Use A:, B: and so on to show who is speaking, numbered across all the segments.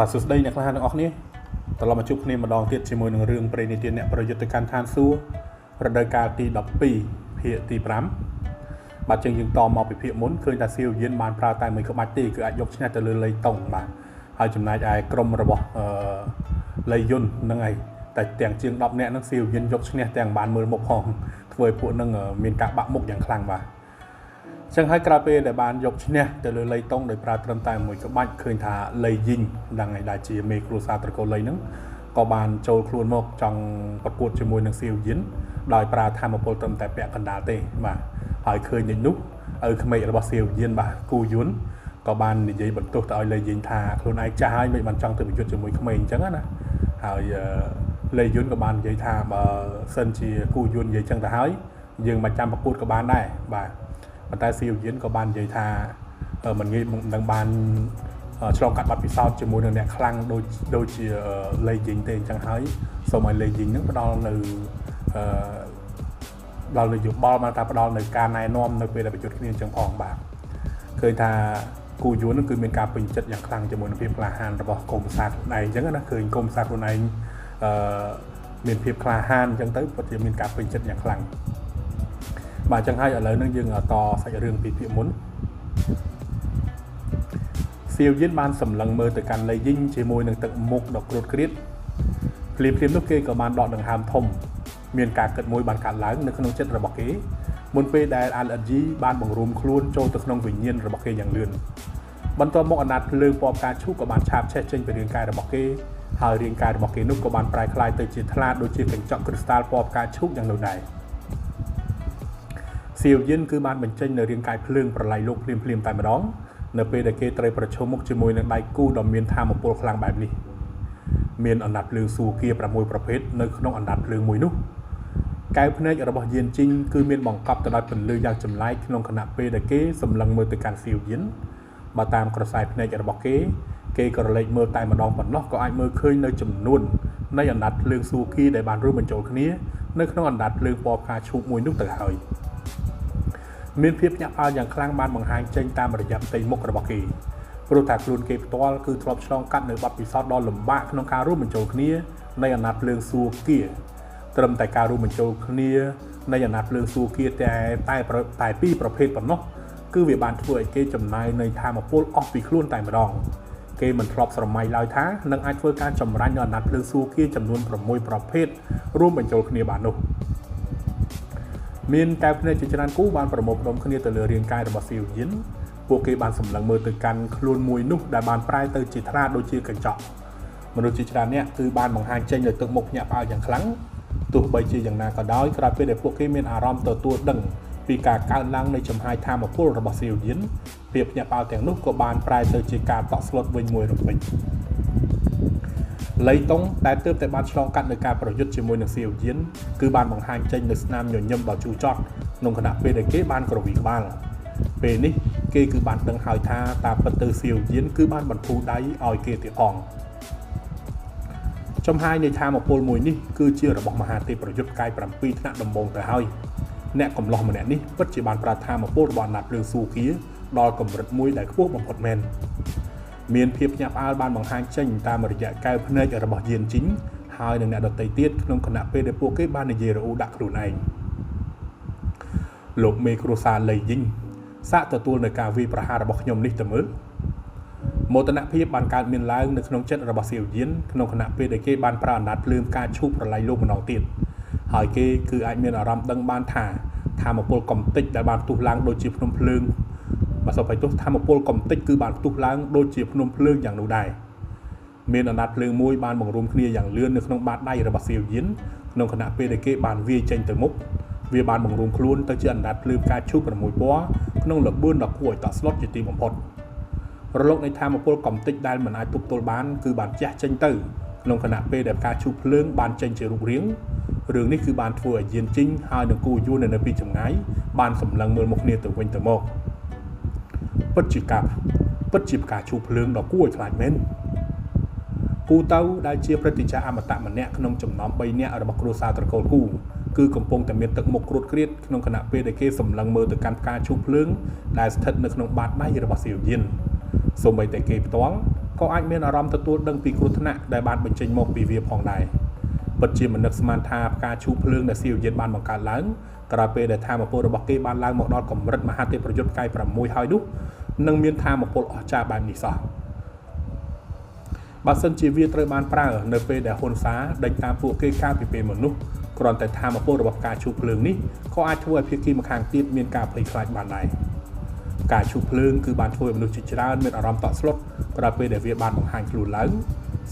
A: បាទសួស្តីអ្នកខ្លះទាំងអស់គ្នាត្រឡប់មកជួបគ្នាម្ដងទៀតជាមួយនឹងរឿងព្រេងនិទានអ្នកប្រយុទ្ធទៅកាន់ឋានសួគ៌រដូវកាលទី12ភាគទី5បាទយើងតមកពីភាគមុនឃើញថាសៀវយៀនបានប្រើតែមួយក្បាច់ទេគឺអាចយកឈ្នះទៅលើលីតុងបាទហើយចំណែកឯក្រុមរបស់លីយុនហ្នឹងឯងតែទាំងជាង10នាក់ហ្នឹងសៀវយៀនយកឈ្នះទាំងបានមើលមុខផងធ្វើឲ្យពួកហ្នឹងមានការបាក់មុខយ៉ាងខ្លាំងបាទចឹងហើយក្រោយពេលដែលបានយកឈ្នះទៅលើលីតុងដោយប្រើត្រឹមតែមួយក្បាច់ឃើញថាលីយីងដឹងហើយដែលជាមេគ្រួសារត្រកូលលីហ្នឹងក៏បានចូលខ្លួនមកចង់ប្រកួតជាមួយនឹងសៀវយៀនដោយប្រើធម្មពលត្រឹមតែពាក់កណ្ដាលទេបាទហើយឃើញនេះនោះឪក្មេករបស់សៀវយៀនបាទគូយុនក៏បាននិយាយបន្ទោសទៅឲ្យលីយីងថាខ្លួនឯងចាស់ហើយមិនបានចង់ទៅប្រយុទ្ធជាមួយក្មេងអញ្ចឹងណាហើយលីយុនក៏បាននិយាយថាបើសិនជាគូយុននិយាយអញ្ចឹងទៅហើយយើងមិនចាំប្រកួតក៏បានដែរបាទប៉ុន្តែសៀវយៀនក៏បាននិយាយថាមិនងាយនឹងបានឆ្លងកាត់បទពិសោធន៍ជាមួយនឹងអ្នកខ្លាំងដូចជាលីយីងទេអញ្ចឹងហើយសូមឲ្យលីយីងនឹងផ្ដល់នៅដល់នយោបាយមកថាផ្ដល់នៅការណែនាំនៅពេលដែលប្រយុទ្ធគ្នាអញ្ចឹងផងបាទឃើញថាគូយួននឹងគឺមានការពេញចិត្តយ៉ាងខ្លាំងជាមួយនឹងភាពក្លាហានរបស់កុំសាខ្លួនឯងអញ្ចឹងណាឃើញកុំសាខ្លួនឯងមានភាពក្លាហានអញ្ចឹងទៅពិតជាមានការពេញចិត្តយ៉ាងខ្លាំងបាទអញ្ចឹងហើយឥឡូវនេះយើងតសាច់រឿងពីភាគមុនសៀវយៀនបានសម្លឹងមើលទៅកាន់លីយីងជាមួយនឹងទឹកមុខដ៏ក្រួតក្រៀតភ្លាមនោះគេក៏បានដកដង្ហើមធំមានការគិតមួយបានកាត់ឡើងនៅក្នុងចិត្តរបស់គេមុនពេលដែលអាល់អិតជីបានបង្រួមខ្លួនចូលទៅក្នុងវិញ្ញាណរបស់គេយ៉ាងលឿនបន្ទាប់មកអាណត្តិភ្លើងពណ៌ផ្កាឈូកក៏បានឆាបឆេះចេញពីរាងកាយរបស់គេហើយរាងកាយរបស់គេនោះក៏បានប្រែក្លាយទៅជាថ្លាដូចជាកញ្ចក់គ្រីស្តាល់ពណ៌ផ្កាឈូកយ៉ាងនោះដែរសៀវយៀនគឺបានបញ្ចេញនៅរាងកាយភ្លើងប្រឡ័យលោកភ្លាមតែម្ដងនៅពេលដែលគេត្រូវប្រឈមមុខជាមួយនឹងដៃគូដ៏មានថាមពលខ្លាំងបែបនេះមានអណ្ដាតភ្លើងសួគ៌6ប្រភេទនៅក្នុងអណ្ដាតភ្លើងមួយនោះកែវភ្នែករបស់យានជីងគឺមានបង្កប់ទៅដោយពន្លឺយ៉ាងចម្លែកក្នុងខណៈពេលដែលគេសម្លឹងមើលទៅកាន់សៀវយៀនបើតាមក្រសែភ្នែករបស់គេក៏រលែកមើលតែម្ដងប៉ុណ្ណោះក៏អាចមើលឃើញនៅចំនួននៃអណ្ដាតភ្លើងសួគ៌ដែលបានរួមបញ្ចូលគ្នានៅក្នុងអណ្ដាតភ្លើងពណ៌ផ្កាឈូកមួយនោះទៅហើយមានភាពញាក់ផ្អើលយ៉ាងខ្លាំងបានបង្ហាញចេញតាមរយៈផ្ទៃមុខរបស់គេព្រោះថាខ្លួនគេផ្ទាល់គឺធ្លាប់ឆ្លងកាត់នៅបទពិសោធន៍ដ៏លំបាកក្នុងការរួមបញ្ចូលគ្នានៃអណ្ដាតភ្លើងសួគ៌ត្រឹមតែការរួមបញ្ចូលគ្នានៃអណ្ដាតភ្លើងសួគ៌តែពីរប្រភេទប៉ុណ្ណោះគឺវាបានធ្វើឲ្យគេចំណាយនៃថាមពលអស់ពីខ្លួនតែម្ដងគេមិនធ្លាប់ស្រមៃឡើយថានឹងអាចធ្វើការចម្រាញ់នៅអណ្ដាតភ្លើងសួគ៌ចំនួន6ប្រភេទរួមបញ្ចូលគ្នាបាននោះមានកែវភ្នែកជាច្រើនគូបានប្រមូលផ្ដុំគ្នាទៅលើរាងកាយរបស់សៀវយៀនពួកគេបានសម្លឹងមើលទៅកាន់ខ្លួនមួយនោះដែលបានប្រែទៅជាថ្លាដូចជាកញ្ចក់មនុស្សជាច្រើនអ្នកគឺបានបង្ហាញចេញនៅទឹកមុខញាក់ផ្អើលយ៉ាងខ្លាំងទោះបីជាយ៉ាងណាក៏ដោយក្រោយពេលដែលពួកគេមានអារម្មណ៍ទទួលដឹងពីការកើនឡើងនៃចំហាយថាមពលរបស់សៀវយៀនភាពញាក់ផ្អើលទាំងនោះក៏បានប្រែទៅជាការតក់ស្លុតវិញមួយរំពេចលីតុងដែលទើបតែបានឆ្លងកាត់នៅការប្រយុទ្ធជាមួយនឹងសៀវយៀនគឺបានបង្ហាញចេញនៅស្នាមញញឹមដ៏ជូរចត់ក្នុងខណៈពេលដែលគេបានក្រវីក្បាលពេលនេះគេគឺបានដឹងហើយថាតាមពិតទៅសៀវយៀនគឺបានបន្ធូរដៃឲ្យគេទៀតផងចំហាយនៃថាមពលមួយនេះគឺជារបស់មហាទេពប្រយុទ្ធកាយ7ថ្នាក់ដំបូងទៅហើយអ្នកកំឡោះម្នាក់នេះពិតជាបានប្រើថាមពលរបស់អាណត្តិភ្លើងសួគ៌ដល់កម្រិតមួយដែលខ្ពស់បំផុតមែនមានភាពញាក់ផ្អើលបានបង្ហាញចេញតាមរយៈកែវភ្នែករបស់យានជីងហើយនឹងអ្នកដទៃទៀតក្នុងគណៈពេលដែលពួកគេបាននិយាយរអ៊ូដាក់ខ្លួនឯងលោកមេគ្រួសារលីយីងសាកទទួលនៅការវាយប្រហាររបស់ខ្ញុំនេះទៅមើលមោទនភាពបានកើតមានឡើងនៅក្នុងចិត្តរបស់សៀវយៀនក្នុងគណៈពេលដែលគេបានប្រើអណ្ដាតភ្លើងការឈូប្រឡ័យលោកម្ដងទៀតហើយគេគឺអាចមានអារម្មណ៍ដឹងបានថាថាមពលកំតិចដែលបានផ្ទុះឡើងដូចជាភ្នំភ្លើងបើសិនទៅថាមពលកំតិចគឺបានផ្ទុះឡើងដូចជាភ្នំភ្លើងយ៉ាងនោះដែរមានអណ្ដាតភ្លើងមួយបានបង្រួមគ្នាយ៉ាងលឿននៅក្នុងបាតដៃរបស់សៀវយៀនក្នុងគណៈពេលដែលគេបានវាយចេញទៅមុខវាបានបង្រួមខ្លួនទៅជាអណ្ដាតភ្លើងការឈូក6ពណ៌ក្នុងល្បឿនដ៏គួរឲ្យតក់ស្លុតជាទីបំផុតរលកនៃថាមពលកំតិចដែលមិនអាចទប់ទល់បានគឺបានជះចេញទៅក្នុងគណៈពេលដែលការឈូកភ្លើងបានចេញជារូបរាងរឿងនេះគឺបានធ្វើឲ្យយានជីងហើយនឹងគូយួននៅពីចម្ងាយបានសម្លឹងមើលមុខគ្នាទៅវិញទៅមកពិតជាផ្កាឈូកភ្លើងដ៏គួរឲ្យខ្លាចមែនគូទៅដែលជាព្រឹទ្ធាចារ្យអមតៈម្នាក់ក្នុងចំណោម3នាក់របស់គ្រួសារត្រកូលគូគឺកំពុងតែមានទឹកមុខក្រួតក្រៀតក្នុងគណៈពេលដែលគេសម្លឹងមើលទៅកាន់ផ្កាឈូកភ្លើងដែលស្ថិតនៅក្នុងបាតដៃរបស់សៀវយៀនសូម្បីតែគេផ្ទាល់ ក៏អាចមានអារម្មណ៍ទទួលដឹងពីគ្រោះថ្នាក់ដែលបានបញ្ចេញមកពីវាផងដែរពិតជាមិននឹកស្មានថាផ្កាឈូកភ្លើងដែលស៊ីវយិនបានបង្កើតឡើងក្រោយពេលដែលធម៌ពលរបស់គេបានឡើងមកដល់កម្រិតមហាទេពប្រយុទ្ធផ្កាយ6ហើយនោះនឹងមានធម៌ពលអស្ចារ្យបែបនេះសោះបើសិនជាវាត្រូវបានប្រើនៅពេលដែលហ៊ុនសាដេញតាមពួកគេកាលពីពេលមនុស្សគ្រាន់តែធម៌ពលរបស់ផ្កាឈូកភ្លើងនេះក៏អាចធ្វើឲ្យភាគីម្ខាងទៀតមានការភ័យខ្លាចបានដែរការឈូកភ្លើងគឺបានធ្វើឲ្យមនុស្សជាច្រើនមានអារម្មណ៍តក់ស្លុតក្រោយពេលដែលវាបានបង្ហាញខ្លួនឡើង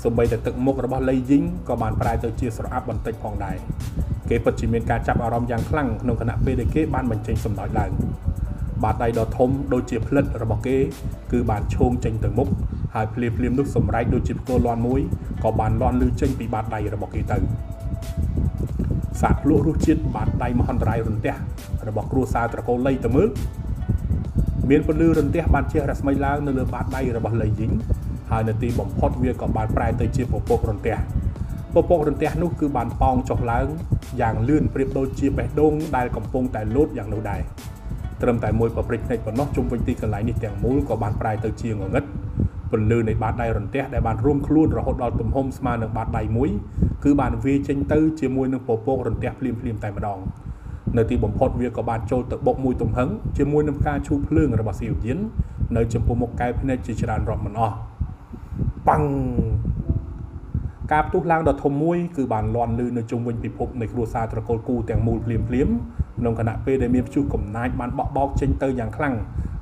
A: សូម្បីតែទឹកមុខរបស់លីយីងក៏បានប្រែទៅជាស្រអាប់បន្តិចផងដែរគេពិតជាមានការចាប់អារម្មណ៍យ៉ាងខ្លាំងក្នុងគណៈពេលដែលគេបានបញ្ចេញសម្ដេចឡើងបាតដៃដ៏ធំដូចជាផ្លិតរបស់គេគឺបានឈោងចេញទៅមុខហើយភ្លាមនោះសម្រែកដូចជាផ្គរលាន់មួយក៏បានលាន់លឺចេញពីបាតដៃរបស់គេទៅសាកភ្លក់រសជាតិបាតដៃមហន្តរាយរន្ទះរបស់គ្រួសារត្រកូលលីទៅមើលមានពន្លឺរន្ទះបានជះរស្មីឡើងនៅលើបាតដៃរបស់លីយីងហើយនៅទីបំផុតវាក៏បានប្រែទៅជាពពករន្ទះនោះគឺបានប៉ោងចុះឡើងយ៉ាងលឿនប្រៀបដូចជាបេះដូងដែលកំពុងតែលោតយ៉ាងនោះដែរត្រឹមតែមួយប្រព្រឹត្តភ្នែកប៉ុណ្ណោះជុំវិញទីកន្លែងនេះទាំងមូលក៏បានប្រែទៅជាងងឹតពន្លឺនៃបាតដៃរន្ទះដែលបានរួមខ្លួនរហូតដល់ទំហំស្មើនឹងបាតដៃមួយគឺបានវាចេញទៅជាមួយនឹងពពករន្ទះភ្លាមតែម្ដងនៅទីបំផុតវាក៏បានចូលទៅបុកមួយទំហឹងជាមួយនឹងការឈូសភ្លើងរបស់ស៊ីវយិននៅចំពោះមុខកែវភ្នែកជាច្រើនរាប់មិនអស់ប៉ាំងការផ្ទុះឡើងដ៏ធំមួយគឺបានលាន់លឺនៅជុំវិញពិភពនៃគ្រួសារត្រកូលគូទាំងមូលភ្លាមក្នុងគណៈពេលដែលមានព្យុះកំណាចបានបក់បោកចេញទៅយ៉ាងខ្លាំង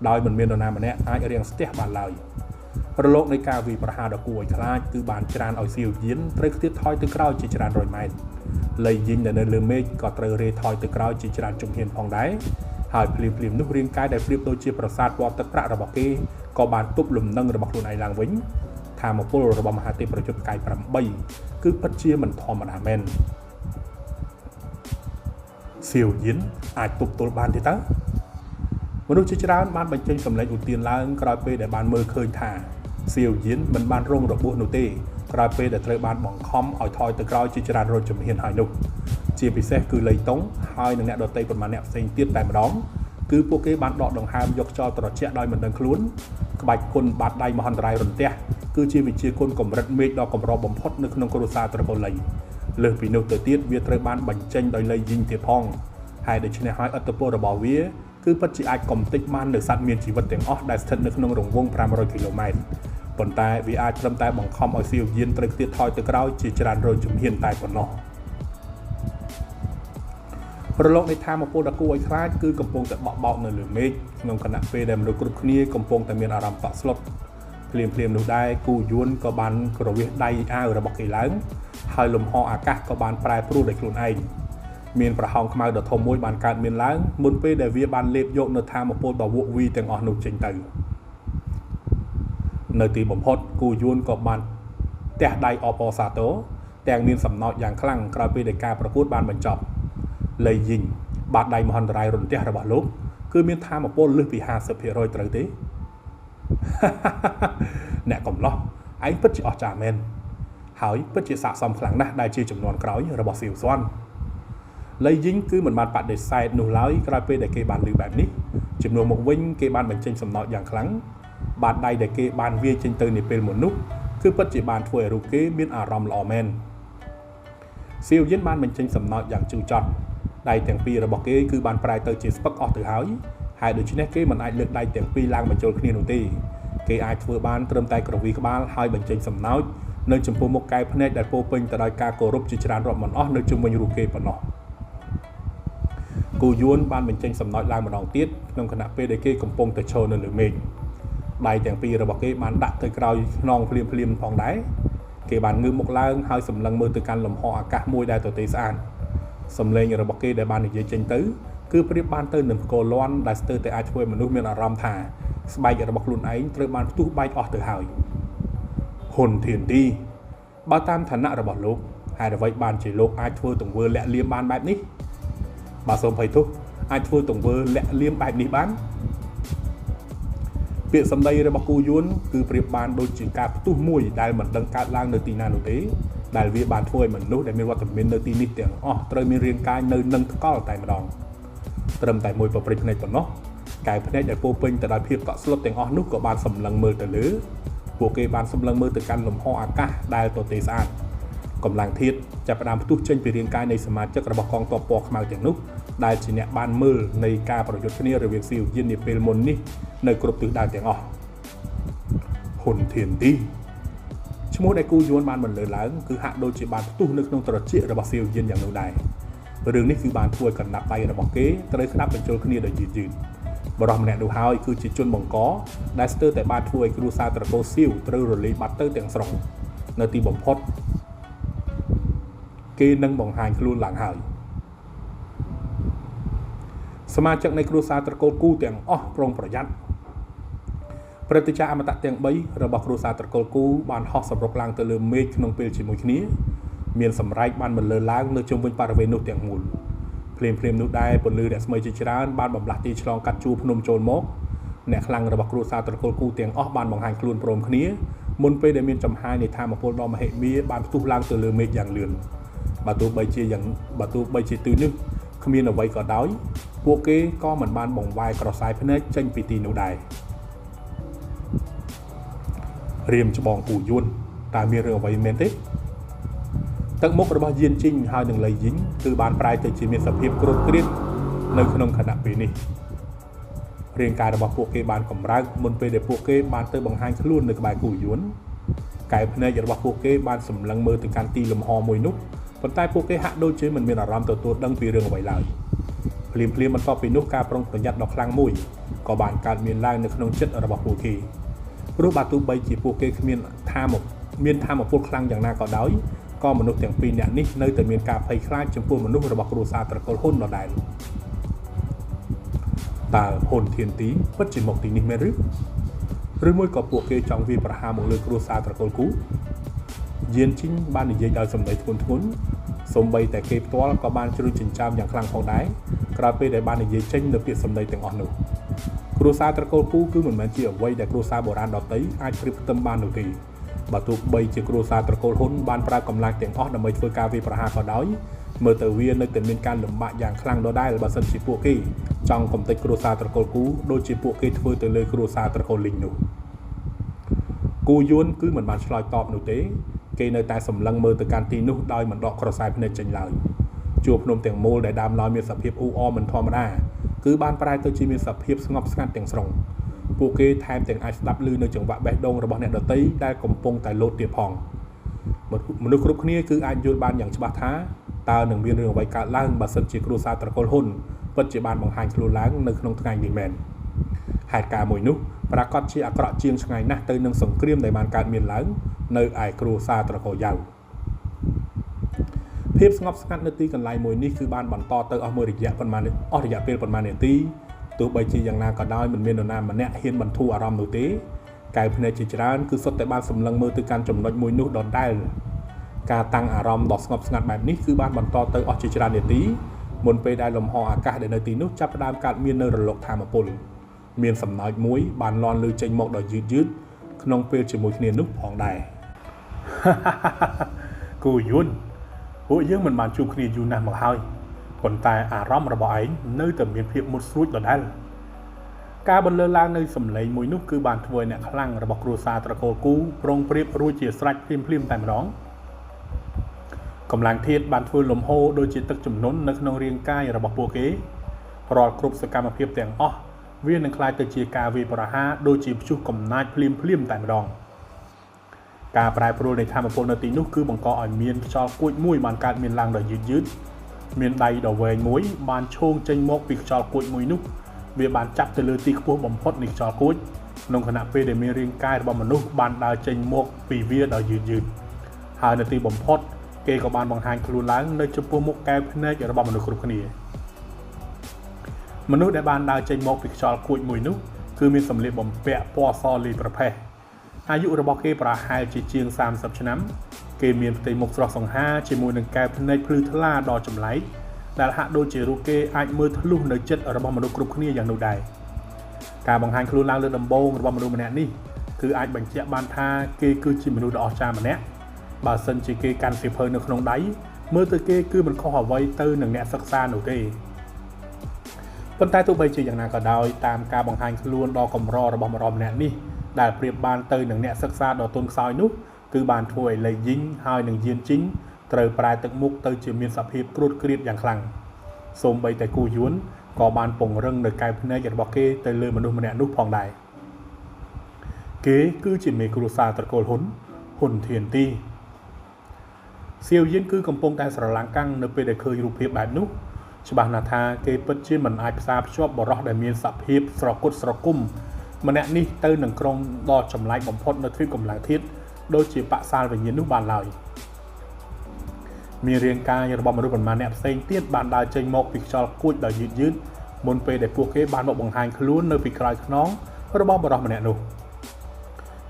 A: ដោយមិនមាននរណាម្នាក់អាចរាំងស្ទះបានឡើយប្រឡូកនៃការវាយប្រហារដ៏គួរឲ្យខ្លាចគឺបានច្រានឲ្យស៊ីវយិនត្រូវខ្ទាតថយទៅក្រោយជាច្រើនរយម៉ែត្រលីយីងដែលនៅលើមេឃក៏ត្រូវរេថយទៅក្រោយជាច្រើនជំហានផងដែរហើយភ្លាមនោះរាងកាយដែលប្រៀបដូចជាប្រាសាទពណ៌ទឹកប្រាក់របស់គេក៏បានទប់លំនឹងរបស់ខ្លួនឯងឡើងវិញធម៌ពលរបស់មហាទេពប្រយុទ្ធផ្កាយ8គឺពិតជាមិនធម្មតាមែនស៊ីវយិនអាចទប់ទល់បានទេតើមនុស្សជាច្រើនបានបញ្ចេញសម្លេងឧទានឡើងក្រោយពេលដែលបានមើលឃើញថាស៊ីវយិនមិនបានរងរបួសនោះទេក្រោយពេលដែលត្រូវបានបង្ខំឲ្យថយទៅក្រោយជាច្រើនរយជំហានហើយនោះជាពិសេសគឺលីតុងហើយនិងអ្នកដទៃប៉ុន្មានអ្នកផ្សេងទៀតតែម្ដងគឺពួកគេបានដកដង្ហើមយកខ្យល់ត្រជាក់ដោយមិនដឹងខ្លួនក្បាច់គុណបាតដៃមហន្តរាយរន្ទះគឺជាវិជាគុណកម្រិតមេឃដ៏កម្របំផុតនៅក្នុងគ្រួសារត្រកូលលីលើសពីនោះទៅទៀតវាត្រូវបានបញ្ចេញដោយលីយីងទៀតផងហើយដូច្នេះហើយឥទ្ធិពលរបស់វាគឺពិតជាអាចកំទេចបាននៅសត្វមានជីវិតទាំងអស់ដែលស្ថិតនៅក្នុងរង្វង់500គីឡូម៉ែត្រប៉ុន្តែវាអាចត្រឹមតែបង្ខំឲ្យស៊ីវយិនត្រូវខ្ទាតថយទៅក្រោយជាច្រើនរយជំហានតែប៉ុណ្ណោះប្រឡូកនៃធម៌ពលដ៏គួរឲ្យខ្លាចគឺកំពុងតែបក់បោកនៅលើមេឃក្នុងគណៈពេលដែលមនុស្សគ្រប់គ្នាកំពុងតែមានអារម្មណ៍តក់ស្លុតភ្លាមនោះដែរគូយួនក៏បានក្រវះដៃអាវរបស់គេឡើងហើយលំហអាកាសក៏បានប្រែប្រួលដោយខ្លួនឯងមានប្រហោងខ្មៅដ៏ធំមួយបានកើតមានឡើងមុនពេលដែលវាបានលេបយកនៅធម៌ពលដ៏វក់វីទាំងអស់នោះចេញទៅនៅទីបំផុតគូយួនក៏បានទះដៃអបអសាទរទាំងមានសំណោចយ៉ាងខ្លាំងក្រោយពេលដែលការប្រកួតបានបញ្ចប់លីយីងបាតដៃមហន្តរាយរន្ទះរបស់លោកគឺមានធម៌ពលលើសពី 50% ត្រូវទេអ្នកកំឡោះឯងពិតជាអស្ចារ្យមែនហើយពិតជាស័ក្តិសមខ្លាំងណាស់ដែលជាចំនួនក្រោយរបស់ស៊ីវស៊ុនលីយីងគឺមិនបានបដិសេធនោះឡើយក្រោយពេលដែលគេបានឮបែបនេះជំនួសមកវិញគេបានបញ្ចេញសំណោចយ៉ាងខ្លាំងបាតដៃដែលគេបានវាយចេញទៅនាពេលមុននោះគឺពិតជាបានធ្វើឲ្យរូបគេមានអារម្មណ៍ល្អមែនស៊ីវយិនបានបញ្ចេញសំណោចយ៉ាងជឿចត់ដៃទាំងពីររបស់គេគឺបានប្រែទៅជាស្ពឹកអស់ទៅហើយដូច្នេះគេមិនអាចលើកដៃទាំងពីរឡើងបញ្ចូលគ្នានោះទេគេអាចធ្វើបានត្រឹមតែក្រវីក្បាលហើយបញ្ចេញសំណោចនៅចំពោះមុខកែវភ្នែកដែលពោពេញទៅដោយការគោរពជាច្រើនរាប់មិនអស់នៅជុំវិញរូបគេប៉ុណ្ណោះគូយួនបានបញ្ចេញសំណោចឡើងម្ដងទៀតក្នុងខណៈពេលដែលគេកំពុងតែឈរនៅលើមេឃដៃទាំងពីររបស់គេបានដាក់ទៅក្រោយខ្នងភ្លាមផងដែរគេបានងើបមុខឡើងហើយសម្លឹងមើលទៅកាន់លំហអាកាសមួយដែលទទេស្អាតសំឡេងរបស់គេដែលបាននិយាយចេញទៅគឺប្រៀបបានទៅនឹងផ្គរលាន់ដែលស្ទើរតែអាចធ្វើឲ្យមនុស្សមានអារម្មណ៍ថាស្បែករបស់ខ្លួនឯងត្រូវបានផ្ទុះបែកអស់ទៅហើយហ៊ុនធានទីបើតាមឋានៈរបស់លោកហេតុអ្វីបានជាលោកអាចធ្វើទង្វើលាក់លៀមបានបែបនេះបើសូមភ័យទោសអាចធ្វើទង្វើលាក់លៀមបែបនេះបានពាក្យសម្ដីរបស់គូយួនគឺប្រៀបបានដូចជាការផ្ទុះមួយដែលមិនដឹងកើតឡើងនៅទីណានោះទេដែលវាបានធ្វើឲ្យមនុស្សដែលមានវត្តមាននៅទីនេះទាំងអស់ត្រូវមានរាងកាយនៅនឹងថ្កល់តែម្ដងត្រឹមតែមួយប្រព្រឹត្តភ្នែកប៉ុណ្ណោះកែវភ្នែកដែលពោពេញទៅដោយភាពកក់ស្លុតទាំងអស់នោះក៏បានសម្លឹងមើលទៅលើព ពួកគេបានសម្លឹងមើលទៅកាន់លំហអាកាសដែលទទេស្អាតកម្លាំងធាតុចាប់ផ្ដើមផ្ទុះចេញពីរាងកាយនៃសមាជិករបស់កងទ័ពពណ៌ខ្មៅទាំងនោះដែលជាអ្នកបានមើលនៃការប្រយុទ្ធគ្នារវាងស៊ីវយាននាពេលមុននេះនៅគ្រប់ទិសដៅទាំងអស់ហ៊ុនធានទីឈ្មោះដែលគូយួនបានបន្លឺឡើងគឺហាក់ដូចជាបានផ្ទុះនៅក្នុងត្រចៀករបស់ស៊ីវយានយ៉ាងនោះដែររឿងនេះគឺបានធ្វើឲ្យកណ្ដាប់ដៃរបស់គេត្រូវស្ដាប់បញ្ចូលគ្នាដោយយឺតបរិះម្នាក់នោះហើយគឺជាជនបង្កដែលស្ទើរតែបានធ្វើឲ្យគ្រួសារត្រកូលសៀវត្រូវរលាយបាត់ទៅទាំងស្រុងនៅទីបំផុតគេនឹងបង្ហាញខ្លួនឡើងហើយសមាជិកនៃគ្រួសារត្រកូលគូទាំងអស់ប្រុងប្រយ័ត្នព្រឹត្តិការណ៍អមតៈទាំង3របស់គ្រួសារត្រកូលគូបានហោះសម្រុកឡើងទៅលើមេឃក្នុងពេលជាមួយគ្នាមានសម្រែកបានបន្លឺឡើងនៅជុំវិញបរិវេណនោះទាំងមូលភ្លាមនោះដែរពន្លឺរស្មីជាច្រើនបានបំលាស់ទីឆ្លងកាត់ជួរភ្នំចូលមកអ្នកខ្លាំងរបស់គ្រួសារត្រកូលគូទាំងអស់បានបង្ហាញខ្លួនព្រមគ្នាមុនពេលដែលមានចំហាយនៃថាមពលដ៏មហិមាបានផ្ទុះឡើងទៅលើមេឃយ៉ាងលឿនបើទោះបីជាទីនេះគ្មានអ្វីក៏ដោយពួកគេក៏មិនបានបង្វែរក្រសែភ្នែកចេញពីទីនោះដែររៀមច្បងគូយួនតើមានរឿងអ្វីមែនទេទឹកមុខរបស់យានជីងហើយនឹងលៃយីងគឺបានប្រែទៅជាមានសភាពគ្រោតគ្រាតនៅក្នុងខណៈពេលនេះរាងកាយរបស់ពួកគេបានកម្រើកមុនពេលដែលពួកគេបានទៅបង្ហាញខ្លួននៅក្បែរគូយួនកែភ្នែករបស់ពួកគេបានសម្លឹងមើលទៅកាន់ទីលំហមួយនោះប៉ុន្តែពួកគេហាក់ដូចជាមិនមានអារម្មណ៍ទទួលដឹងពីរឿងអ្វីឡើយភ្លាមបន្ទាប់ពីនោះការប្រុងប្រយ័ត្នដ៏ខ្លាំងមួយក៏បានកើតមានឡើងនៅក្នុងចិត្តរបស់ពួកគេព្រោះបើទោះបីជាពួកគេគ្មានថាមពលខ្លាំងយ៉ាងណាក៏ដោយក៏មនុស្សទាំងពីរនាក់នេះនៅតែមានការភ័យខ្លាចចំពោះមនុស្សរបស់គ្រួសារត្រកូលហ៊ុនដដែលតើហ៊ុនធានទីពិតជាមកទីនេះមែនឬមួយក៏ពួកគេចង់វាយប្រហារមកលើគ្រួសារត្រកូលគូយានជីងបាននិយាយដោយសម្ដីធ្ងន់សូម្បីតែគេផ្ទាល់ក៏បានជ្រួញចិញ្ចើមយ៉ាងខ្លាំងផងដែរក្រោយពេលដែលបាននិយាយចេញនៅពាក្យសម្ដីទាំងអស់នោះគ្រួសារត្រកូលគូគឺមិនមែនជាអ្វីដែលគ្រួសារបុរាណដទៃអាចប្រៀបផ្ទឹមបាននោះទេបើទោះបីជាគ្រួសារត្រកូលហ៊ុនបានប្រើកម្លាំងទាំងអស់ដើម្បីធ្វើការវាយប្រហារក៏ដោយមើលទៅវានៅតែមានការលំបាកយ៉ាងខ្លាំងដដែលបើសិនជាពួកគេចង់កំទេចគ្រួសារត្រកូលគូដូចជាពួកគេធ្វើទៅលើគ្រួសារត្រកូលលីងនោះគូយួនគឺមិនបានឆ្លើយតបនោះទេគេនៅតែសម្លឹងមើលទៅកាន់ទីនោះដោយមិនដកក្រសែភ្នែកចេញឡើយជួរភ្នំទាំងមូលដែលដើមឡើយមានសភាពអ៊ូអរមិនធម្មតាគឺបានប្រែទៅជាមានសភាពស្ងប់ស្ងាត់ទាំងស្រុងពួកគេថែមទាំងអាចស្ដាប់ឮនៅចង្វាក់បេះដូងរបស់អ្នកដទៃដែលកំពុងតែលោតទៀតផងមនុស្សគ្រប់គ្នាគឺអាចយល់បានយ៉ាងច្បាស់ថាតើនឹងមានរឿងអ្វីកើតឡើងបើសិនជាគ្រួសារត្រកូលហ៊ុនពិតជាបានបង្ហាញខ្លួនឡើងនៅក្នុងថ្ងៃនេះមែនហេតុការណ៍មួយនោះប្រកាសជាអាក្រក់ជាងឆ្ងាយណាស់ទៅនឹងសង្គ្រាមដែលបានកើតមានឡើងនៅឯគ្រួសារត្រកូលយ៉ាវភាពស្ងប់ស្ងាត់នៅទីកន្លែងមួយនេះគឺបានបន្តទៅអស់មួយរយៈពេលប៉ុន្មាននាទីទោះបីជាយ៉ាងណាក៏ដោយមិនមាននរណាម្នាក់ហ៊ានបន្ធូរអារម្មណ៍នោះទេកែវភ្នែកជាច្រើនគឺសុទ្ធតែបានសម្លឹងមើលទៅកាន់ចំណុចមួយនោះដដែលការតាំងអារម្មណ៍ដ៏ស្ងប់ស្ងាត់បែបនេះគឺបានបន្តទៅអស់ជាច្រើននាទីមុនពេលដែលលំហអាកាសដែលនៅទីនោះចាប់ផ្ដើមកើតមាននៅរលកថាមពលមានសំណើចមួយបានលាន់ឮចេញមកដោយយឺតក្នុងពេលជាមួយគ្នានោះផងដែរគូយួនពួកយើងមិនបានជួបគ្នាយូរណាស់មកហើយប៉ុន្តែអារម្មណ៍របស់ឯងនៅតែមានភាពមុតស្រួចដដែលការបន្លឺឡើងនៅសម្លេងមួយនោះគឺបានធ្វើឲ្យអ្នកខ្លាំងរបស់គ្រួសារត្រកូលគូប្រុងប្រៀបរួចជាស្រេចភ្លាមតែម្ដងកម្លាំងធាតុបានធ្វើលំហូរដូចជាទឹកជំនន់នៅក្នុងរាងកាយរបស់ពួកគេរាល់គ្រប់សកម្មភាពទាំងអស់វានឹងក្លាយទៅជាការវាយប្រហារដូចជាព្យុះកំណាចភ្លាមតែម្ដងការប្រែប្រួលនៃថាមពលនៅទីនោះគឺបង្កឲ្យមានខ្យល់គួចមួយបានកើតមានឡើងដោយយឺតមានដៃដ៏វែងមួយបានឈោងចេញមកពីខ្យល់គួចមួយនោះវាបានចាប់ទៅលើទីខ្ពស់បំផុតនៃខ្យល់គួចក្នុងខណៈពេលដែលមានរាងកាយរបស់មនុស្សបានដើរចេញមកពីវាដោយយឺតហើយនៅទីបំផុតគេក៏បានបង្ហាញខ្លួនឡើងនៅចំពោះមុខកែវភ្នែករបស់មនុស្សគ្រប់គ្នាមនុស្សដែលបានដើរចេញមកពីខ្យល់គួចមួយនោះគឺមានសម្លៀកបំពាក់ពណ៌សលីប្រផេះអាយុរបស់គេប្រហែលជាជាង30ឆ្នាំគេមានផ្ទៃមុខស្រស់សង្ហាជាមួយនឹងកែវភ្នែកភ្លឺថ្លាដ៏ចម្លែកដែលហាក់ដូចជារូបគេអាចមើលធ្លុះនៅចិត្តរបស់មនុស្សគ្រប់គ្នាយ៉ាងនោះដែរការបង្ហាញខ្លួនឡើងលើដំបូងរបស់មនុស្សម្នាក់នេះគឺអាចបញ្ជាក់បានថាគេគឺជាមនុស្សដ៏អស្ចារ្យម្នាក់បើសិនជាគេកាន់សៀវភៅនៅក្នុងដៃមើលទៅគេគឺមិនខុសអ្វីទៅនឹងអ្នកសិក្សានោះទេប៉ុន្តែទោះបីជាយ៉ាងណាក៏ដោយតាមការបង្ហាញខ្លួនដ៏កម្ររបស់ម្នាក់នេះ ដែលប្រៀបបានទៅនឹងអ្នកសិក្សាដ៏ទន់ខ្សោយនោះគឺបានធ្វើឲ្យលេយីងហើយនឹងយានជីងត្រូវប្រែទឹកមុខទៅជាមានសភាពគ្រួតគ្រៀតយ៉ាងខ្លាំងសូម្បីតែគូយួនក៏បានពង្រឹងនៅកែវភ្នែករបស់គេទៅលើមនុស្សម្នាក់នោះផងដែរគេគឺជាមេគ្រួសារត្រកូលហ៊ុនធានទីសៀវយៀនគឺកំពុងតែស្រឡាំងកាំងនៅពេលដែលឃើញរូបភាពបែបនោះច្បាស់ណាស់ថាគេពិតជាមិនអាចផ្សារភ្ជាប់បរិះដែលមានសភាពស្រគត់ស្រគំម្នាក់នេះទៅនឹងក្រុមដ៏ចម្លែកបំផុតនៅទ្វីបកម្លាំងធាតុដូចជាបក្សាលវិញ្ញាណនោះបានឡើយមានរាងកាយរបស់មនុស្សប៉ុន្មានអ្នកផ្សេងទៀតបានដើរចេញមកពីខ្យល់គួចដ៏យឺតមុនពេលដែលពួកគេបានមកបង្ហាញខ្លួននៅពីក្រោយខ្នងរបស់បរិះម្នាក់នោះ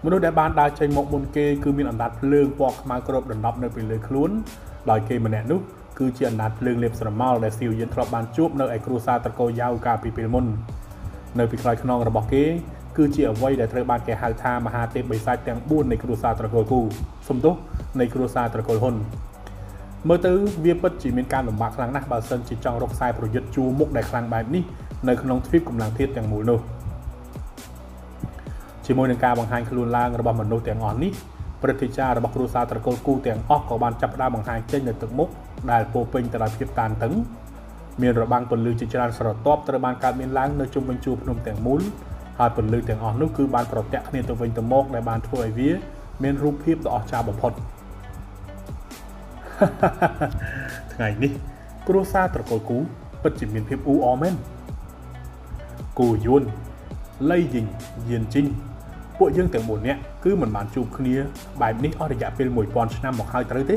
A: មនុស្សដែលបានដើរចេញមកមុនគេគឺមានអណ្ដាតភ្លើងពណ៌ខ្មៅគ្របដណ្ដប់នៅពីលើខ្លួនដោយគេម្នាក់នោះគឺជាអណ្ដាតភ្លើងលេបស្រមោលដែលសៀវយៀនធ្លាប់បានជួបនៅឯគ្រួសារត្រកូលយ៉ាវកាលពីពេលមុននៅពីក្រោយខ្នងរបស់គេគឺជាអ្វីដែលត្រូវបានគេហៅថាមហាទេពបិសាចទាំង4នៃគ្រួសារត្រកូលគូសំទោសនៃគ្រួសារត្រកូលហ៊ុនមើលទៅវាពិតជាមានការលំបាកខ្លាំងណាស់បើសិនជាចង់រកខ្សែប្រយុទ្ធជួរមុខដែលខ្លាំងបែបនេះនៅក្នុងទ្វីបកម្លាំងធាតុទាំងមូលនោះជាមួយនឹងការបង្ហាញខ្លួនឡើងរបស់មនុស្សទាំងអស់នេះព្រឹទ្ធាចារ្យរបស់គ្រួសារត្រកូលគូទាំងអស់ក៏បានចាប់ផ្ដើមបង្ហាញចេញនៅទឹកមុខដែលពោពេញទៅដោយភាពតានតឹងមានរបាំងពន្លឺជាច្រើនស្រទាប់ត្រូវបានកើតមានឡើងនៅជុំវិញជួរភ្នំទាំងមូលហើយពន្លឺទាំងអស់នោះគឺបានប្រទាក់គ្នាទៅវិញទៅមកដែលបានធ្វើឲ្យវាមានរូបភាពដ៏អស្ចារ្យបំផុតថ្ងៃនេះគ្រួសារត្រកូលគូពិតជាមានភាពអ៊ូអរមែនគូយួនលៃយីងយានជីងពួកយើងទាំង4នាក់គឺមិនបានជួបគ្នាបែបនេះអស់រយៈពេល1000ឆ្នាំមកហើយត្រូវទេ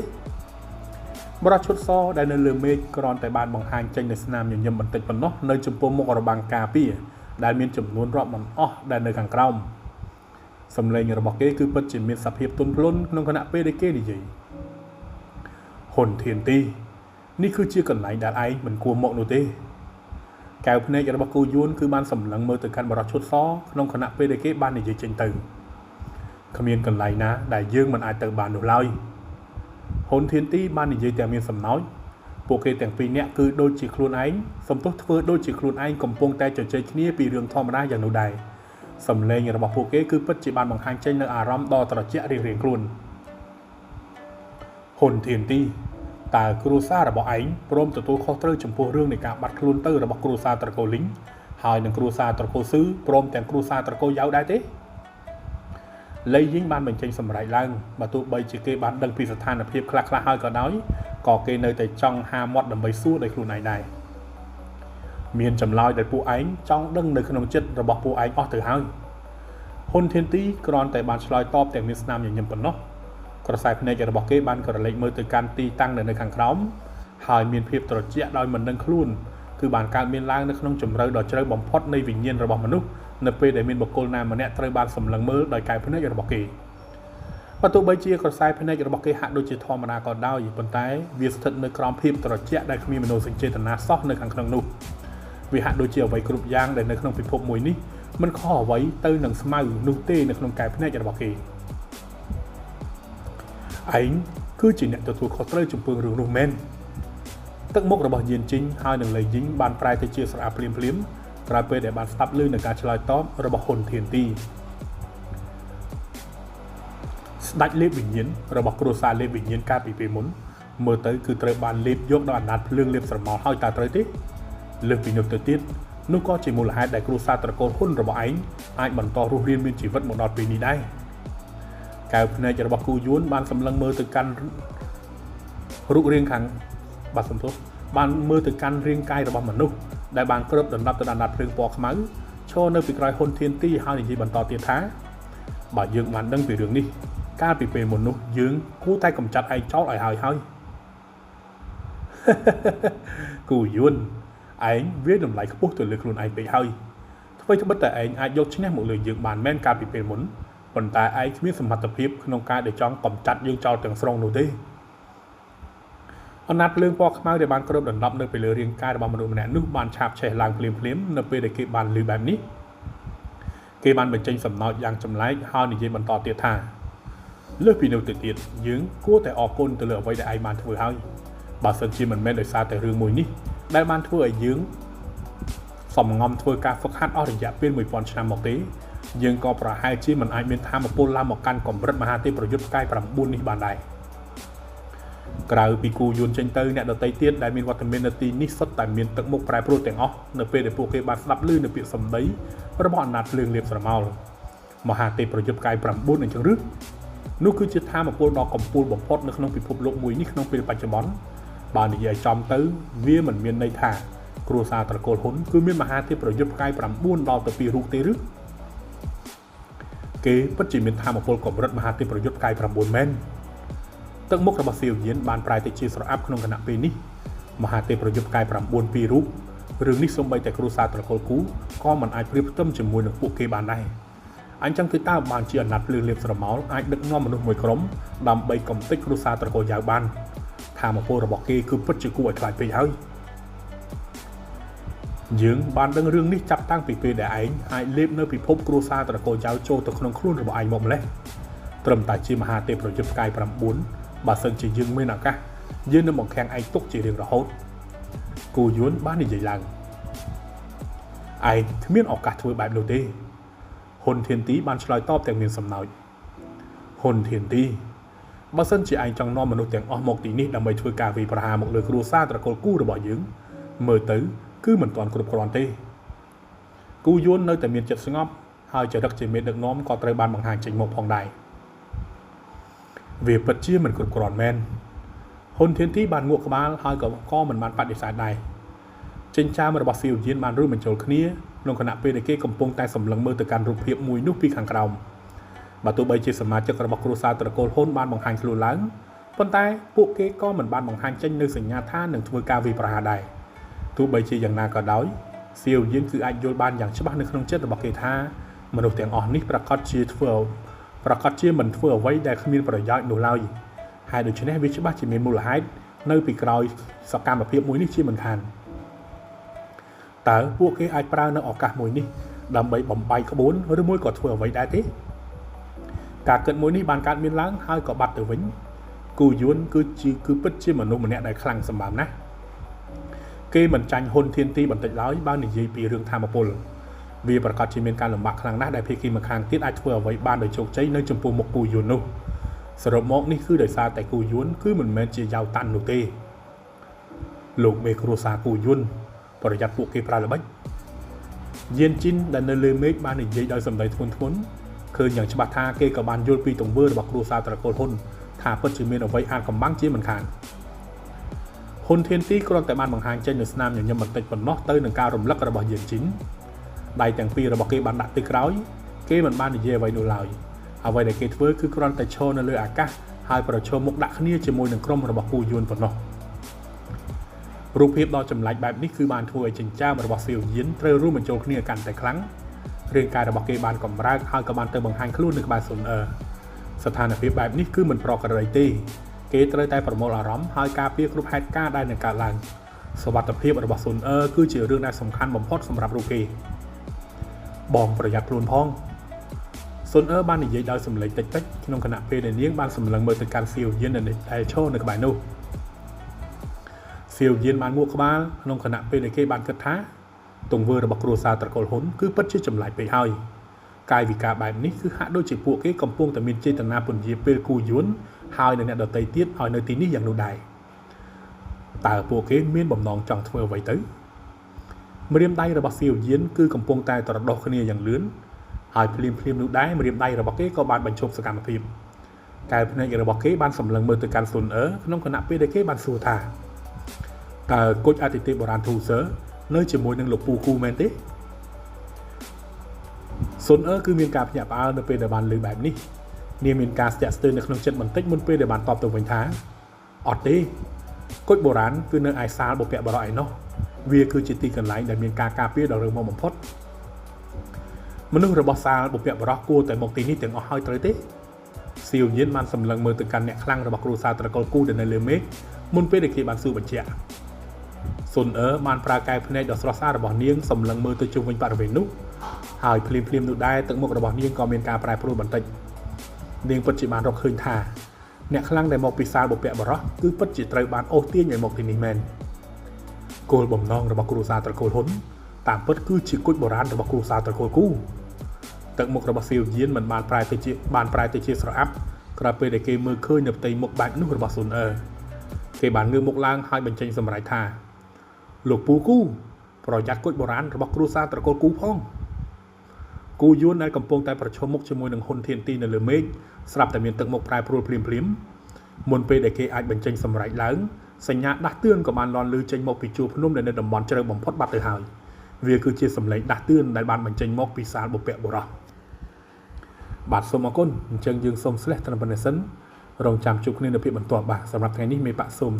A: បរិះឈុតសដែលនៅលើមេឃគ្រាន់តែបានបង្ហាញចេញនៅស្នាមញញឹមបន្តិចប៉ុណ្ណោះនៅចំពោះមុខរបាំងការពារដែលមានចំនួនរាប់មិនអស់ដែលនៅខាងក្រោមសំឡេងរបស់គេគឺពិតជាមានសភាពទន់ភ្លន់ក្នុងខណៈពេលដែលគេនិយាយហ៊ុនធានទីនេះគឺជាកន្លែងដែលឯងមិនគួរមកនោះទេកែវភ្នែករបស់គូយួនគឺបានសម្លឹងមើលទៅកាន់បរិះឈុតសក្នុងខណៈពេលដែលគេបាននិយាយចេញទៅគ្មានកន្លែងណាដែលយើងមិនអាចទៅបាននោះឡើយហ៊ុនធានទីបាននិយាយតែមានសំណោចពួកគេទាំងពីរនាក់គឺដូចជាខ្លួនឯងសំទោសធ្វើដូចជាខ្លួនឯងកំពុងតែជជែកគ្នាពីរឿងធម្មតាយ៉ាងនោះដែរសំឡេងរបស់ពួកគេគឺពិតជាបានបង្ហាញចេញនូវអារម្មណ៍ដ៏ត្រជាក់រៀងៗខ្លួនហ៊ុនធានទីតើគ្រួសាររបស់ឯងព្រមទទួលខុសត្រូវចំពោះរឿងនៃការបាត់ខ្លួនទៅរបស់គ្រួសារត្រកូលលីងហើយនឹងគ្រួសារត្រកូលស៊ឺព្រមទាំងគ្រួសារត្រកូលយ៉ាវដែរទេលីយីងបានបញ្ចេញសម្រែកឡើងបើទោះបីជាគេបានដឹងពីស្ថានភាពខ្លះៗហើយក៏ដោយក៏គេនៅតែចង់ហាមាត់ដើម្បីសួរដោយខ្លួនឯងដែរមានចម្លើយដែលពួកឯងចង់ដឹងនៅក្នុងចិត្តរបស់ពួកឯងអស់ទៅហើយហ៊ុនធានទីគ្រាន់តែបានឆ្លើយតបទាំងមានស្នាមញញឹមប៉ុណ្ណោះក្រសែភ្នែករបស់គេបានក្រឡេកមើលទៅកាន់ទីតាំងនៅខាងក្រោមហើយមានភាពត្រជាក់ដោយមិនដឹងខ្លួនគឺបានកើតមានឡើងនៅក្នុងជម្រៅដ៏ជ្រៅបំផុតនៃវិញ្ញាណរបស់មនុស្សនៅពេលដែលមានបុគ្គលណាម្នាក់ត្រូវបានសម្លឹងមើលដោយកែវភ្នែករបស់គេបើទោះបីជាក្រសែភ្នែករបស់គេហាក់ដូចជាធម្មតាក៏ដោយប៉ុន្តែវាស្ថិតនៅក្រោមភាពត្រជាក់ដែលគ្មានមនោសញ្ចេតនាសោះនៅខាងក្នុងនោះវាហាក់ដូចជាអ្វីគ្រប់យ៉ាងដែលនៅក្នុងពិភពមួយនេះមិនខុសអ្វីទៅនឹងស្មៅនោះទេនៅក្នុងកែវភ្នែករបស់គេឯងគឺជាអ្នកទទួលខុសត្រូវចំពោះរឿងនោះមែនទឹកមុខរបស់យានជីងហើយនឹងលីយីងបានប្រែទៅជាស្រអាប់ភ្លាមក្រោយពេលដែលបានស្ដាប់ឮនៅការឆ្លើយតបរបស់ហ៊ុនធានទីស្ដេចលេបវិញ្ញាណរបស់គ្រួសារលេបវិញ្ញាណកាលពីពេលមុនមើលទៅគឺត្រូវបានលេបយកដោយអំណាចភ្លើងលេបស្រមោលហើយតើត្រូវទេលើសពីនោះទៅទៀតនោះក៏ជាមូលហេតុដែលគ្រួសារត្រកូលហ៊ុនរបស់ឯងអាចបន្តរស់រានមានជីវិតមកដល់ពេលនេះដែរកែវភ្នែករបស់គូយួនបានសម្លឹងមើលទៅកាន់រូបរាងខាងបាទសំទោសបានមើលទៅកាន់រាងកាយរបស់មនុស្សដែលបានគ្របដណ្ដប់ទៅដល់អណ្ដាតភ្លើងពណ៌ខ្មៅឈរនៅពីក្រោយហ៊ុនធានទីហើយនិយាយបន្តទៀតថាបើយើងបានដឹងពីរឿងនេះកាលពីពេលមុននោះយើងគួរតែកម្ចាត់ឯងចោលឲ្យហើយគូយួនឯងវាតម្លៃខ្ពស់ទៅលើខ្លួនឯងពេកហើយអ្វីត្បិតតែឯងអាចយកឈ្នះមកលើយើងបានមែនកាលពីពេលមុនប៉ុន្តែឯងគ្មានសមត្ថភាពក្នុងការដែលចង់កម្ចាត់យើងចោលទាំងស្រុងនោះទេអណ្ដាតភ្លើងពណ៌ខ្មៅដែលបានគ្របដណ្ដប់នៅពីលើរាងកាយរបស់មនុស្សម្នាក់នោះបានឆាបឆេះឡើងភ្លាមនៅពេលដែលគេបានឮបែបនេះគេបានបញ្ចេញសំណោចយ៉ាងចម្លែកហើយនិយាយបន្តទៀតថាលើសពីនោះទៅទៀតយើងគួរតែអរគុណទៅលើអ្វីដែលឯងបានធ្វើហើយបើសិនជាមិនមែនដោយសារតែរឿងមួយនេះដែលបានធ្វើឲ្យយើងសំងំធ្វើការហ្វឹកហាត់អស់រយៈពេល1000ឆ្នាំមកទេ យើងក៏ប្រហែលជាមិនអាចមានធម៌ពលឡើងមកកាន់កម្រិតមហាទេពប្រយុទ្ធផ្កាយ9នេះបានដែរក្រៅពីគូយួនចេញទៅអ្នកដតីទៀតដែលមានវត្តមាននៅទីនេះសុទ្ធតែមានទឹកមុខប្រែប្រួលទាំងអស់នៅពេលដែលពួកគេបានស្ដាប់ឮនៅពាក្យសម្ដីរបស់អាណាចភ្លើងលៀបស្រមោលមហាទេពប្រយុទ្ធផ្កាយ9អញ្ចឹងឬនោះគឺជាធម៌ពលដ៏កំពូលបំផុតនៅក្នុងពិភពលោកមួយនេះក្នុងពេលបច្ចុប្បន្នបើនិយាយចំទៅវាមិនមានន័យថាគ្រួសារត្រកូលហ៊ុនគឺមានមហាទេពប្រយុទ្ធផ្កាយ9ដល់ទៅ2រូបទេឬគេពិតជាមានធម៌ពលកម្រិតមហាទេពប្រយុទ្ធផ្កាយ9មែនទឹកមុខរបស់សៀវយានបានប្រែទៅជាស្រអាប់ក្នុងគណៈពេលនេះមហាទេពប្រយុទ្ធផ្កាយ9 2រូបរឿងនេះសូម្បីតែគ្រួសារត្រកូលគូក៏មិនអាចប្រៀបផ្ទឹមជាមួយនឹងពួកគេបានដែរអញ្ចឹងគឺតើបានជាអាណត្តិភ្លើងលៀបស្រមោលអាចដឹកនាំមនុស្សមួយក្រុមដើម្បីកំទេចគ្រួសារត្រកូលយ៉ាវបានធម៌ពលរបស់គេគឺពិតជាគួរឲ្យខ្លាចពេកហើយយើងបានដឹងរឿងនេះចាប់តាំងពីពេលដែលឯងអាចលេបនៅពិភពគ្រួសារត្រកូលយ៉ាវចូលទៅក្នុងខ្លួនរបស់ឯងមកម្លេះត្រឹមតែជាមហាទេពប្រយុទ្ធផ្កាយ9បើសិនជាយើងមានឱកាសយើងនឹងបង្ខាំងឯងទុកជារៀងរហូតគូយួនបាននិយាយឡើងឯងគ្មានឱកាសធ្វើបែបនោះទេហ៊ុនធានទីបានឆ្លើយតបទាំងមានសំណើចហ៊ុនធានទីបើសិនជាឯងចង់នាំមនុស្សទាំងអស់មកទីនេះដើម្បីធ្វើការវាយប្រហារមកលើគ្រួសារត្រកូលគូរបស់យើងមើលទៅគឺមិនទាន់គ្រប់គ្រាន់ទេគូយួននៅតែមានចិត្តស្ងប់ហើយចរិតជាមេដឹកនាំក៏ត្រូវបានបង្ហាញចេញមកផងដែរវាពិតជាមិនគ្រប់គ្រាន់មែនហ៊ុនធានទីបានងក់ក្បាលហើយក៏មិនបានបដិសេធដែរចិញ្ចាមរបស់សៀវយានបានរួមបញ្ចូលគ្នាក្នុងគណៈពេលដែលគេកំពុងតែសម្លឹងមើលទៅកាន់រូបភាពមួយនោះពីខាងក្រោមបើទោះបីជាសមាជិករបស់គ្រួសារត្រកូលហ៊ុនបានបង្ហាញខ្លួនឡើងប៉ុន្តែពួកគេក៏មិនបានបង្ហាញចេញនូវសញ្ញាថានឹងធ្វើការវាយប្រហារដែរទោះបីជាយ៉ាងណាក៏ដោយសៀវយានគឺអាចយល់បានយ៉ាងច្បាស់នៅក្នុងចិត្តរបស់គេថាមនុស្សទាំងអស់នេះប្រកាសជាមិនធ្វើអ្វីដែលគ្មានប្រយោជន៍នោះឡើយហើយដូច្នេះវាច្បាស់ជាមានមូលហេតុនៅពីក្រោយសកម្មភាពមួយនេះជាមិនខានតើពួកគេអាចប្រើនៅឱកាសមួយនេះដើម្បីបំបីក្បួនឬមួយក៏ធ្វើអ្វីដែរទេការគិតមួយនេះបានកើតមានឡើងហើយក៏បាត់ទៅវិញគូយួនគឺពិតជាមនុស្សម្នាក់ដែលខ្លាំងសម្បើមណាស់គេមិនចាញ់ហ៊ុនធានទីបន្តិចឡើយបើនិយាយពីរឿងធម៌ពលវាប្រកាសជាមានការលំបាកខ្លាំងណាស់ដែលភាគីម្ខាងទៀតអាចធ្វើអ្វីបានដោយជោគជ័យនៅចំពោះមុខគូយួននោះសរុបមកនេះគឺដោយសារតែគូយួនគឺមិនមែនជាយ៉ាវតាន់នោះទេលោកមេគ្រួសារគូយួនប្រយ័ត្នពួកគេប្រើល្បិចយានជីនដែលនៅលើមេឃបាននិយាយដោយសម្ដីធ្ងន់ធ្ងរឃើញយ៉ាងច្បាស់ថាគេក៏បានយល់ពីទង្វើរបស់គ្រួសារត្រកូលហ៊ុនថាពិតជាមានអ្វីអាចកំបាំងជាមិនខានហ៊ុនធានទីគ្រាន់តែបានបង្ហាញចេញនូវស្នាមញញឹមបន្តិចប៉ុណ្ណោះទៅនឹងការរំលឹករបស់យានជីនដៃទាំងពីររបស់គេបានដាក់ទៅក្រោយគេមិនបាននិយាយអ្វីនោះឡើយអ្វីដែលគេធ្វើគឺគ្រាន់តែឈរនៅលើអាកាសហើយប្រឈមមុខដាក់គ្នាជាមួយនឹងក្រុមរបស់គូយួនប៉ុណ្ណោះរូបភាពដ៏ចម្លែកបែបនេះគឺបានធ្វើឲ្យចិញ្ចើមរបស់សៀវយានត្រូវរួមបញ្ចូលគ្នាកាន់តែខ្លាំងរាងកាយរបស់គេបានកម្រើកហើយក៏បានទៅបង្ហាញខ្លួននៅក្បែរស៊ុនអឺស្ថានភាពបែបនេះគឺមិនប្រក្រតីទេគេត្រូវតែប្រមូលអារម្មណ៍ហើយការពារគ្រប់ហេតុការណ៍ដែលនឹងកើតឡើងសុវត្ថិភាពរបស់ស៊ុនអឺគឺជារឿងដែលសំខាន់បំផុតសម្រាប់រូបគេបងប្រយ័ត្នខ្លួនផងស៊ុនអឺបាននិយាយដោយសម្លេងតិចៗក្នុងគណៈពេលដែលនាងបានសម្លឹងមើលទៅកាន់សៀវយានដែលឈរនៅក្បែរនោះសៀវយានបានងក់ក្បាលក្នុងគណៈពេលដែលគេបានគិតថាទង្វើរបស់គ្រួសារត្រកូលហ៊ុនគឺពិតជាចម្លែកពេកហើយកាយវិការបែបនេះគឺហាក់ដូចជាពួកគេកំពុងតែមានចេតនាពន្យាពេលគូយួនហើយនៅអ្នកដតីទៀតឲ្យនៅទីនេះយ៉ាងនោះដែរតើពួកគេមានបំណងចង់ធ្វើអ្វីទៅម្រាមដៃរបស់សៀវយានគឺកំពុងតែត្រដោះគ្នាយ៉ាងលឿនហើយភ្លាមនោះដែរម្រាមដៃរបស់គេក៏បានបញ្ឈប់សកម្មភាពកែវភ្នែករបស់គេបានសម្លឹងមើលទៅកាន់ស៊ុនអឺក្នុងគណៈពេលដែលគេបានសួរថាតើគុជអតិថិបុរាណធូសឺនៅជាមួយនឹងលោកពូគូមែនទេស៊ុនអឺគឺមានការភ្ញាក់ផ្អើលនៅពេលដែលបានឮបែបនេះនាងមានការស្ទាក់ស្ទើរនៅក្នុងចិត្តបន្តិចមុនពេលដែលបានតបទៅវិញថាអត់ទេគុជបុរាណគឺនៅឯសាលបុព្វបុរសឯណោះវាគឺជាទីកន្លែងដែលមានការការពារដ៏រឹងមាំបំផុតមនុស្សរបស់សាលបុព្វបុរសគួរតែមកទីនេះទាំងអស់ហើយត្រូវទេសៀវយានបានសម្លឹងមើលទៅកាន់អ្នកខ្លាំងរបស់គ្រួសារត្រកូលគូដែលនៅលើមេឃមុនពេលដែលគេបានសួរបញ្ជាក់ស៊ុនអឺបានប្រើកែវភ្នែកដ៏ស្រស់ស្អាតរបស់នាងសម្លឹងមើលទៅជុំវិញបរិវេណនោះហើយភ្លាមនោះដែរទឹកមុខរបស់នាងក៏មានការប្រែប្រួលបន្តិចនាងពិតជាបានរកឃើញថាអ្នកខ្លាំងដែលមកពីសាលបុព្វបុរសគឺពិតជាត្រូវបានអូសទាញឲ្យមកទីនេះមែនគោលបំណងរបស់គ្រួសារត្រកូលហ៊ុនតាមពិតគឺជាគុជបុរាណរបស់គ្រួសារត្រកូលគូ ទឹកមុខរបស់ស៊ីវយានមិនបានប្រែទៅជាស្រអាប់ក្រោយពេលដែលគេមើលឃើញនៅផ្ទៃមុខបែបនោះរបស់ស៊ុនអឺគេបានងើបមុខឡើងហើយបញ្ចេញសម្រែកថាលោកពូគូប្រយ័ត្នគុជបុរាណរបស់គ្រួសារត្រកូលគូផងគូយួនដែលកំពុងតែប្រឈមមុខជាមួយនឹងហ៊ុនធានទីនៅលើមេឃស្រាប់តែមានទឹកមុខប្រែប្រួលភ្លាមមុនពេលដែលគេអាចបញ្ចេញសម្រែកឡើងសញ្ញាដាស់តឿនក៏បានលាន់ឮចេញមកពីជួរភ្នំដែលនៅតំបន់ជ្រៅបំផុតបាត់ទៅហើយវាគឺជាសម្លេងដាស់តឿនដែលបានបញ្ចេញមកពីសាលបុព្វបុរសបាទសូមអរគុណអញ្ចឹងយើងសូមស្លេះត្រឹមប៉ុណ្ណេះសិនរងចាំជួបគ្នានៅភាគបន្ទាប់បាទសម្រាប់ថ្ងៃនេះមេប៉ាក់សូម